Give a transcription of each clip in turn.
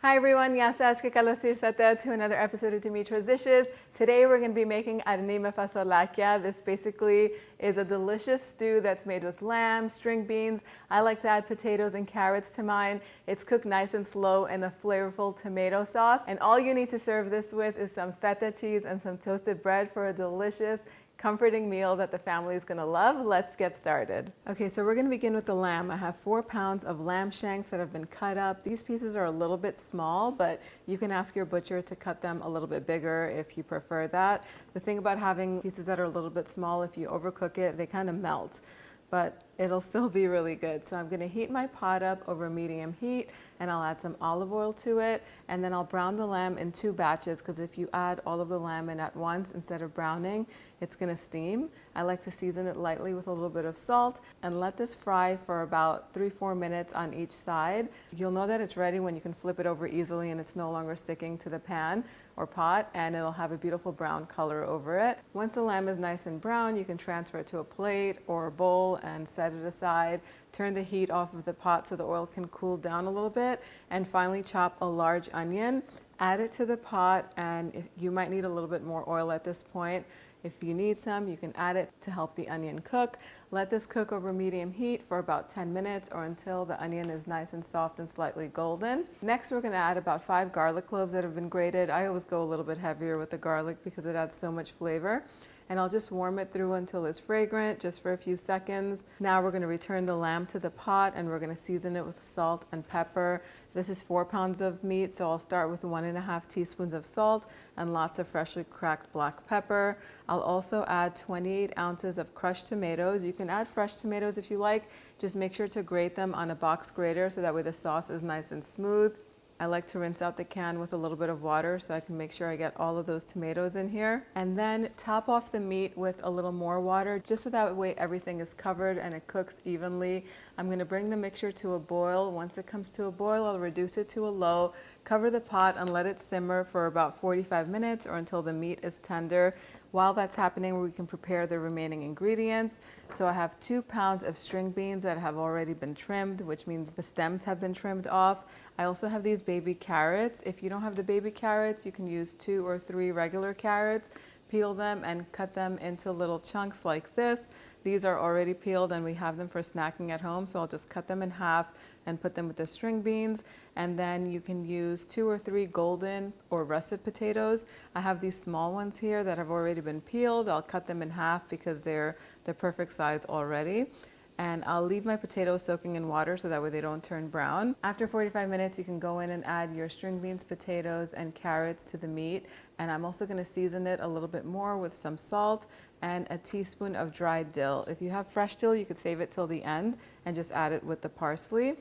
Hi everyone, yasas que to another episode of Dimitra's Dishes. Today we're going to be making Arni Fasolakia. This basically is a delicious stew that's made with lamb, string beans. I like to add potatoes and carrots to mine. It's cooked nice and slow in a flavorful tomato sauce. And all you need to serve this with is some feta cheese and some toasted bread for a delicious comforting meal that the family is going to love. Let's get started. Okay, so we're going to begin with the lamb. I have 4 pounds of lamb shanks that have been cut up. These pieces are a little bit small, but you can ask your butcher to cut them a little bit bigger if you prefer that. The thing about having pieces that are a little bit small, if you overcook it, they kind of melt, but it'll still be really good. So I'm going to heat my pot up over medium heat, and I'll add some olive oil to it, and then I'll brown the lamb in 2 batches, because if you add all of the lamb in at once instead of browning, it's going to steam. I like to season it lightly with a little bit of salt and let this fry for about 3-4 minutes on each side. You'll know that it's ready when you can flip it over easily and it's no longer sticking to the pan or pot, and it'll have a beautiful brown color over it. Once the lamb is nice and brown, you can transfer it to a plate or a bowl and set it aside. Turn the heat off of the pot so the oil can cool down a little bit, and finally chop a large onion. Add it to the pot, and you might need a little bit more oil at this point. If you need some, you can add it to help the onion cook. Let this cook over medium heat for about 10 minutes or until the onion is nice and soft and slightly golden. Next, we're going to add about 5 garlic cloves that have been grated. I always go a little bit heavier with the garlic because it adds so much flavor. And I'll just warm it through until it's fragrant, just for a few seconds. Now we're going to return the lamb to the pot, and we're going to season it with salt and pepper. This is 4 pounds of meat, so I'll start with 1.5 teaspoons of salt and lots of freshly cracked black pepper. I'll also add 28 ounces of crushed tomatoes. You can add fresh tomatoes if you like. Just make sure to grate them on a box grater so that way the sauce is nice and smooth. I like to rinse out the can with a little bit of water so I can make sure I get all of those tomatoes in here. And then top off the meat with a little more water, just so that way everything is covered and it cooks evenly. I'm going to bring the mixture to a boil. Once it comes to a boil, I'll reduce it to a low, cover the pot and let it simmer for about 45 minutes or until the meat is tender. While that's happening, we can prepare the remaining ingredients. So I have 2 pounds of string beans that have already been trimmed, which means the stems have been trimmed off. I also have these baby carrots. If you don't have the baby carrots, you can use 2 or 3 regular carrots. Peel them and cut them into little chunks like this. These are already peeled and we have them for snacking at home, so I'll just cut them in half and put them with the string beans. And then you can use 2 or 3 golden or russet potatoes. I have these small ones here that have already been peeled. I'll cut them in half because they're the perfect size already. And I'll leave my potatoes soaking in water so that way they don't turn brown. After 45 minutes, you can go in and add your string beans, potatoes, and carrots to the meat. And I'm also going to season it a little bit more with some salt and a teaspoon of dried dill. If you have fresh dill, you could save it till the end and just add it with the parsley.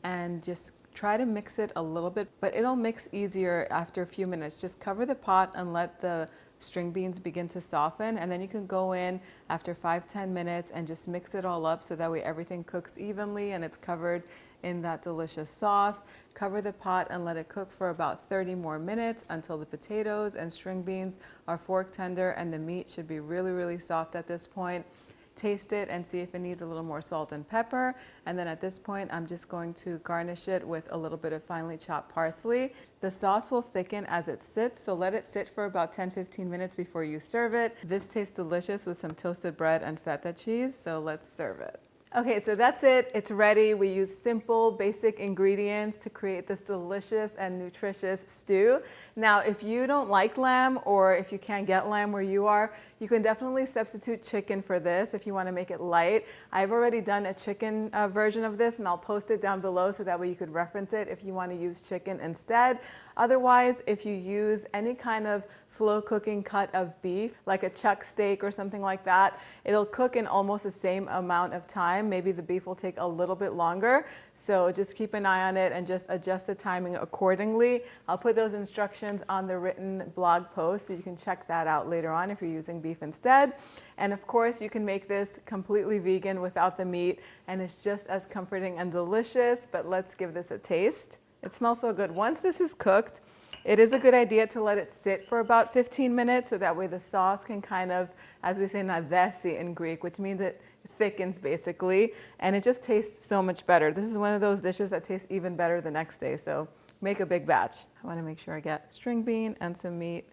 And just try to mix it a little bit, but it'll mix easier after a few minutes. Just cover the pot and let the string beans begin to soften, and then you can go in after 5-10 minutes and just mix it all up so that way everything cooks evenly and it's covered in that delicious sauce. Cover the pot and let it cook for about 30 more minutes until the potatoes and string beans are fork tender and the meat should be really, really soft at this point. Taste it and see if it needs a little more salt and pepper. And then at this point, I'm just going to garnish it with a little bit of finely chopped parsley. The sauce will thicken as it sits, so let it sit for about 10-15 minutes before you serve it. This tastes delicious with some toasted bread and feta cheese, so let's serve it. Okay, so that's it. It's ready. We use simple, basic ingredients to create this delicious and nutritious stew. Now, if you don't like lamb or if you can't get lamb where you are, you can definitely substitute chicken for this if you want to make it light. I've already done a chicken version of this, and I'll post it down below so that way you could reference it if you want to use chicken instead. Otherwise, if you use any kind of slow cooking cut of beef, like a chuck steak or something like that, it'll cook in almost the same amount of time. Maybe the beef will take a little bit longer. So just keep an eye on it and just adjust the timing accordingly. I'll put those instructions on the written blog post so you can check that out later on if you're using beef instead. And of course, you can make this completely vegan without the meat, and it's just as comforting and delicious. But let's give this a taste. It smells so good. Once this is cooked, it is a good idea to let it sit for about 15 minutes so that way the sauce can kind of, as we say, navesi in Greek, which means it thickens basically, and it just tastes so much better. This is one of those dishes that tastes even better the next day, so make a big batch. I want to make sure I get string bean and some meat.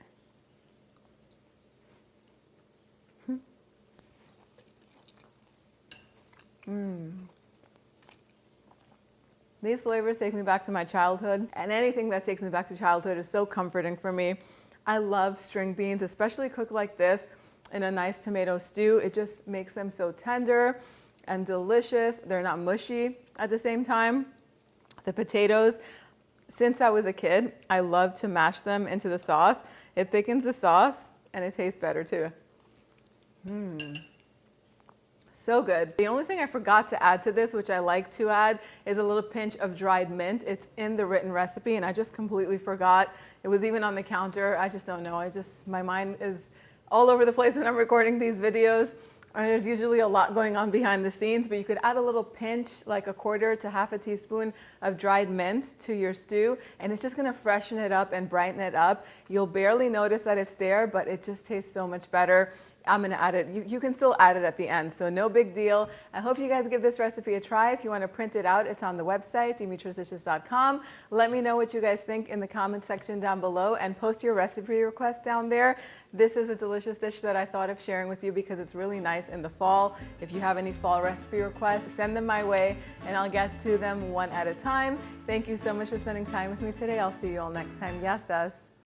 These flavors take me back to my childhood, and anything that takes me back to childhood is so comforting for me. I love string beans, especially cooked like this in a nice tomato stew. It just makes them so tender and delicious. They're not mushy at the same time. The potatoes, since I was a kid, I love to mash them into the sauce. It thickens the sauce and it tastes better too. So good. The only thing I forgot to add to this, which I like to add, is a little pinch of dried mint. It's in the written recipe and I just completely forgot. It was even on the counter. I just don't know. My mind is all over the place when I'm recording these videos. And there's usually a lot going on behind the scenes, but you could add a little pinch, like a quarter to half a teaspoon of dried mint to your stew, and it's just gonna freshen it up and brighten it up. You'll barely notice that it's there, but it just tastes so much better. I'm gonna add it, you can still add it at the end, so no big deal. I hope you guys give this recipe a try. If you wanna print it out, it's on the website, dimitrasdishes.com. Let me know what you guys think in the comment section down below and post your recipe request down there. This is a delicious dish that I thought of sharing with you because it's really nice in the fall. If you have any fall recipe requests, send them my way and I'll get to them one at a time. Thank you so much for spending time with me today. I'll see you all next time. Yasas.